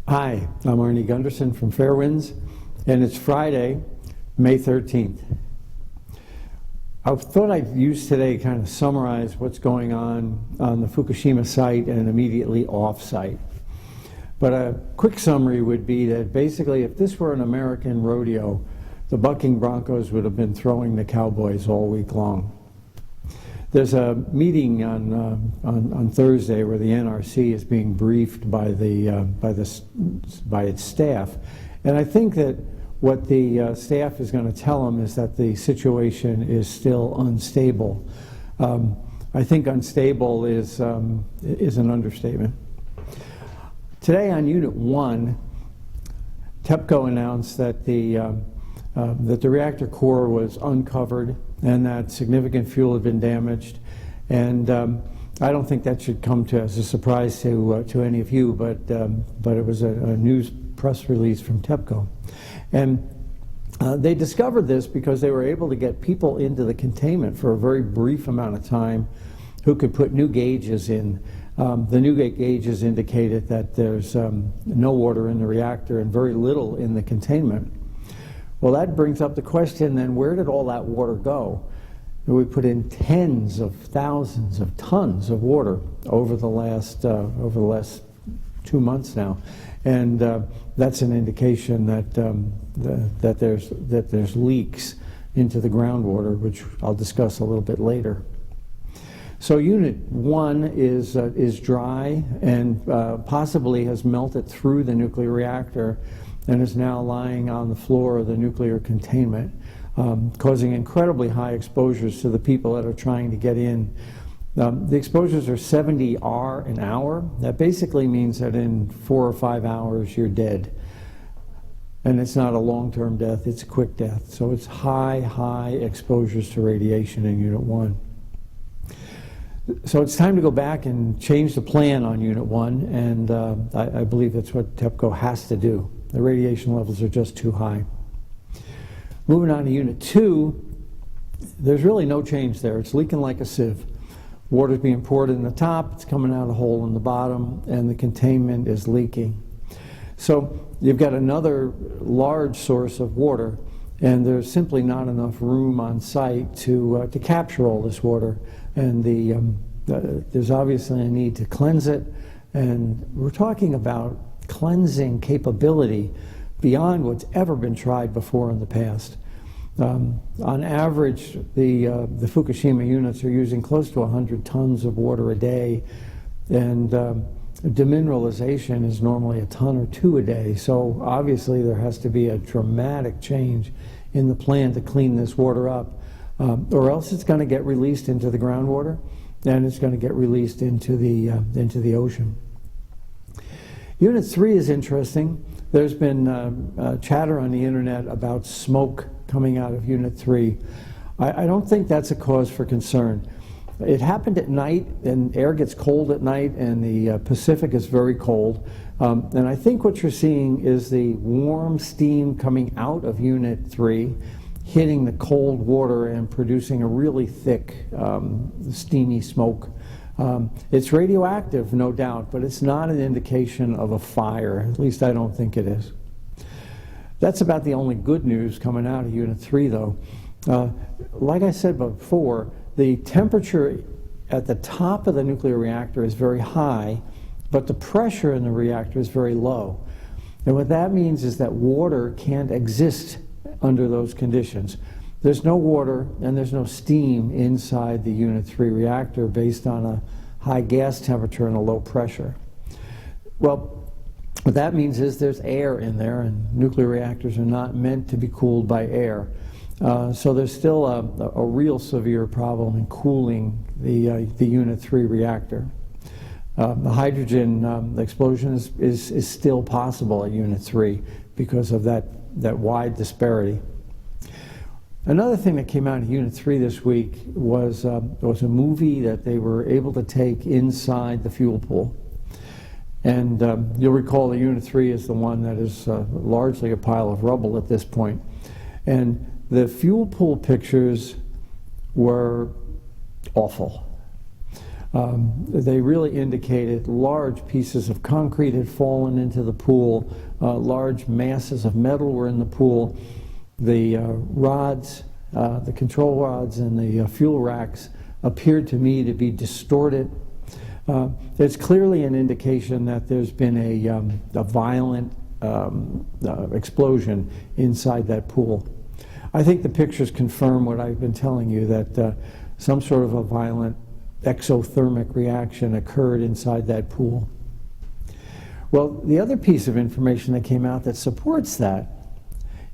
Hi, I'm Arnie Gunderson from Fairwinds, and it's Friday, May 13th. I thought I'd use today to kind of summarize what's going on the Fukushima site and immediately off-site. But a quick summary would be that basically if this were an American rodeo, the bucking Broncos would have been throwing the Cowboys all week long. There's a meeting on Thursday where the NRC is being briefed by its staff, and I think that what the staff is going to tell them is that the situation is still unstable. I think unstable is an understatement. Today on Unit 1, TEPCO announced that the reactor core was uncovered and that significant fuel had been damaged. And I don't think that should come as a surprise to any of you, but it was a news press release from TEPCO. And they discovered this because they were able to get people into the containment for a very brief amount of time who could put new gauges in. The new gauges indicated that there's no water in the reactor and very little in the containment. Well, that brings up the question then, where did all that water go? We put in tens of thousands of tons of water over the last 2 months now, and that's an indication that there's leaks into the groundwater, which I'll discuss a little bit later. So Unit 1 is dry and possibly has melted through the nuclear reactor and is now lying on the floor of the nuclear containment, causing incredibly high exposures to the people that are trying to get in. The exposures are 70 R an hour. That basically means that in 4 or 5 hours you're dead. And it's not a long-term death, it's a quick death. So it's high exposures to radiation in Unit 1. So it's time to go back and change the plan on Unit 1, and I believe that's what TEPCO has to do. The radiation levels are just too high. Moving on to Unit 2, there's really no change there. It's leaking like a sieve. Water's being poured in the top, it's coming out a hole in the bottom, and the containment is leaking. So you've got another large source of water, and there's simply not enough room on site to capture all this water. And there's obviously a need to cleanse it, and we're talking about cleansing capability beyond what's ever been tried before in the past. On average, the Fukushima units are using close to 100 tons of water a day, and demineralization is normally a ton or two a day. So obviously there has to be a dramatic change in the plan to clean this water up, or else it's going to get released into the groundwater, and it's going to get released into the ocean. Unit 3 is interesting. There's been chatter on the internet about smoke coming out of Unit 3. I don't think that's a cause for concern. It happened at night, and air gets cold at night, and the Pacific is very cold. And I think what you're seeing is the warm steam coming out of Unit 3 hitting the cold water and producing a really thick, steamy smoke. It's radioactive, no doubt, but it's not an indication of a fire. At least I don't think it is. That's about the only good news coming out of Unit 3, though. Like I said before, the temperature at the top of the nuclear reactor is very high, but the pressure in the reactor is very low. And what that means is that water can't exist under those conditions. There's no water and there's no steam inside the Unit 3 reactor based on a high gas temperature and a low pressure. Well, what that means is there's air in there, and nuclear reactors are not meant to be cooled by air. So there's still a real severe problem in cooling the Unit 3 reactor. The hydrogen explosion is still possible at Unit 3 because of that wide disparity. Another thing that came out of Unit 3 this week was a movie that they were able to take inside the fuel pool. And you'll recall that Unit 3 is the one that is largely a pile of rubble at this point. And the fuel pool pictures were awful. They really indicated large pieces of concrete had fallen into the pool, large masses of metal were in the pool. The rods, the control rods and the fuel racks appeared to me to be distorted. There's clearly an indication that there's been a violent explosion inside that pool. I think the pictures confirm what I've been telling you, that some sort of a violent exothermic reaction occurred inside that pool. Well, the other piece of information that came out that supports that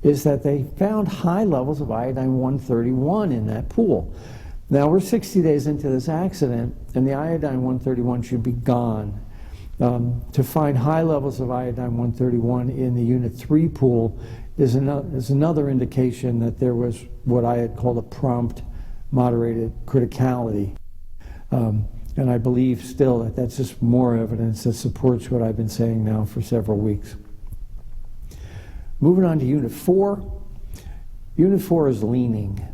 is that they found high levels of iodine-131 in that pool. Now, we're 60 days into this accident, and the iodine-131 should be gone. To find high levels of iodine-131 in the Unit 3 pool is another indication that there was what I had called a prompt moderated criticality. And I believe still that that's just more evidence that supports what I've been saying now for several weeks. Moving on to Unit 4. Unit 4 is leaning.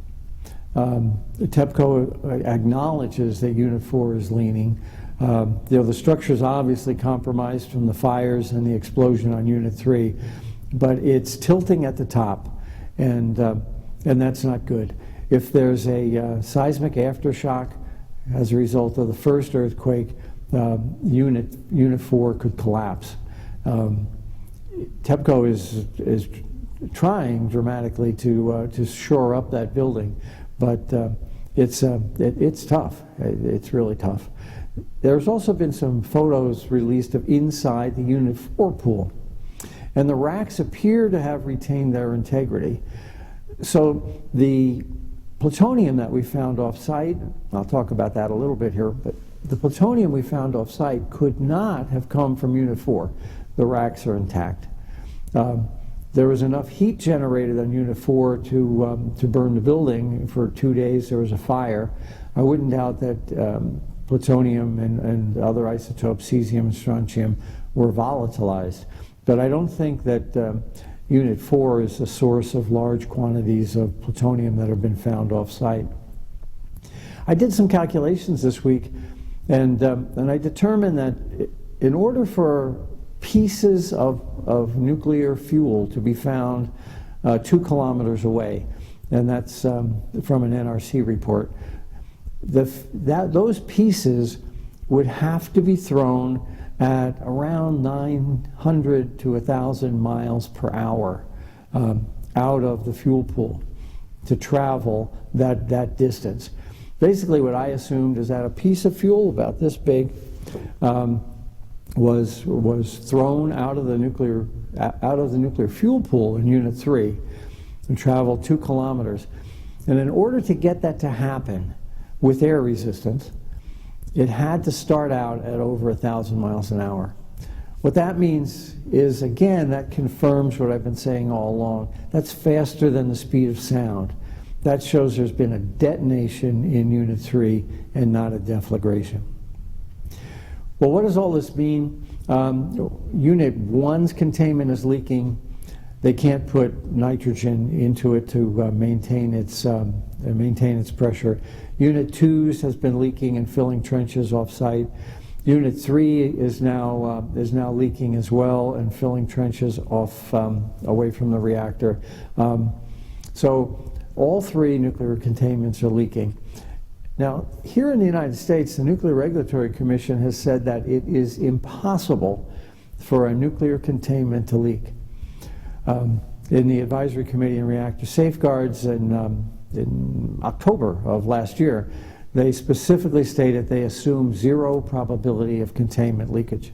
TEPCO acknowledges that Unit 4 is leaning. The structure is obviously compromised from the fires and the explosion on Unit 3, but it's tilting at the top, and that's not good. If there's a seismic aftershock as a result of the first earthquake, Unit 4 could collapse. TEPCO is trying dramatically to shore up that building, but it's tough. It's really tough. There's also been some photos released of inside the Unit 4 pool, and the racks appear to have retained their integrity. So the plutonium that we found off-site, I'll talk about that a little bit here, but the plutonium we found off-site could not have come from Unit 4. The racks are intact. There was enough heat generated on Unit 4 to burn the building. For 2 days there was a fire. I wouldn't doubt that plutonium and other isotopes, cesium and strontium, were volatilized. But I don't think that Unit 4 is the source of large quantities of plutonium that have been found off-site. I did some calculations this week, and I determined that in order for pieces of nuclear fuel to be found 2 kilometers away, and that's from an NRC report, those pieces would have to be thrown at around 900 to 1,000 miles per hour out of the fuel pool to travel that distance. Basically, what I assumed is that a piece of fuel about this big was thrown out of the nuclear fuel pool in Unit 3 and traveled 2 kilometers. And in order to get that to happen with air resistance, it had to start out at over 1,000 miles an hour. What that means is, again, that confirms what I've been saying all along. That's faster than the speed of sound. That shows there's been a detonation in Unit 3 and not a deflagration. Well, what does all this mean? Unit 1's containment is leaking. They can't put nitrogen into it to maintain its pressure. Unit 2's has been leaking and filling trenches off-site. Unit 3 is now leaking as well and filling trenches away from the reactor. So all 3 nuclear containments are leaking. Now, here in the United States, the Nuclear Regulatory Commission has said that it is impossible for a nuclear containment to leak. In the Advisory Committee on Reactor Safeguards in October of last year, they specifically stated they assume 0 probability of containment leakage.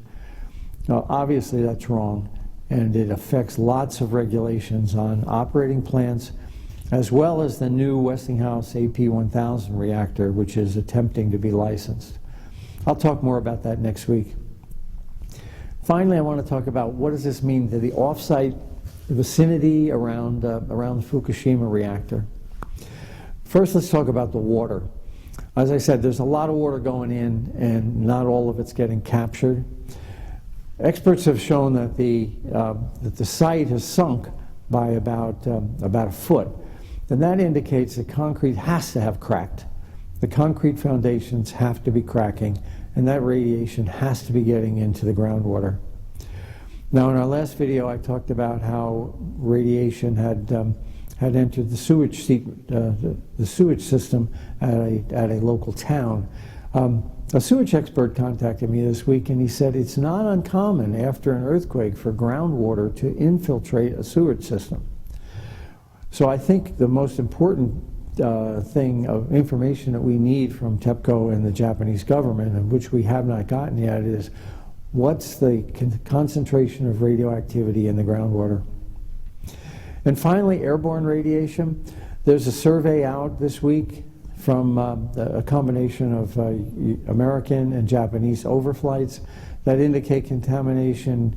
Now, obviously that's wrong, and it affects lots of regulations on operating plants, as well as the new Westinghouse AP1000 reactor, which is attempting to be licensed. I'll talk more about that next week. Finally, I want to talk about what does this mean to the off-site vicinity around the Fukushima reactor. First, let's talk about the water. As I said, there's a lot of water going in, and not all of it's getting captured. Experts have shown that the site has sunk by about a foot. And that indicates that concrete has to have cracked the concrete foundations have to be cracking, and that radiation has to be getting into the groundwater. Now, in our last video, I talked about how radiation had entered the sewage system at a local town. A sewage expert contacted me this week, and he said it's not uncommon after an earthquake for groundwater to infiltrate a sewage system. So I think the most important thing of information that we need from TEPCO and the Japanese government, and which we have not gotten yet, is what's the concentration of radioactivity in the groundwater. And finally, airborne radiation. There's a survey out this week from a combination of American and Japanese overflights that indicate contamination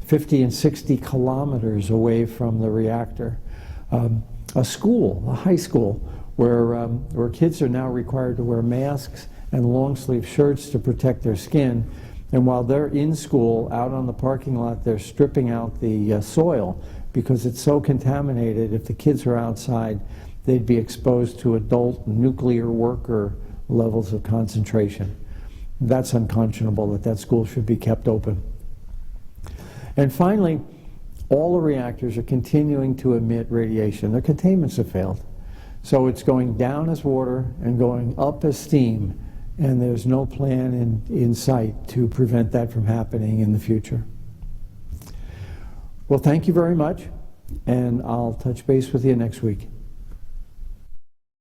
50 and 60 kilometers away from the reactor. A school, a high school, where kids are now required to wear masks and long-sleeve shirts to protect their skin. And while they're in school, out on the parking lot, they're stripping out the soil because it's so contaminated. If the kids are outside, they'd be exposed to adult nuclear worker levels of concentration. That's unconscionable, that school should be kept open. And finally, all the reactors are continuing to emit radiation. Their containments have failed. So it's going down as water and going up as steam, and there's no plan in sight to prevent that from happening in the future. Well, thank you very much, and I'll touch base with you next week.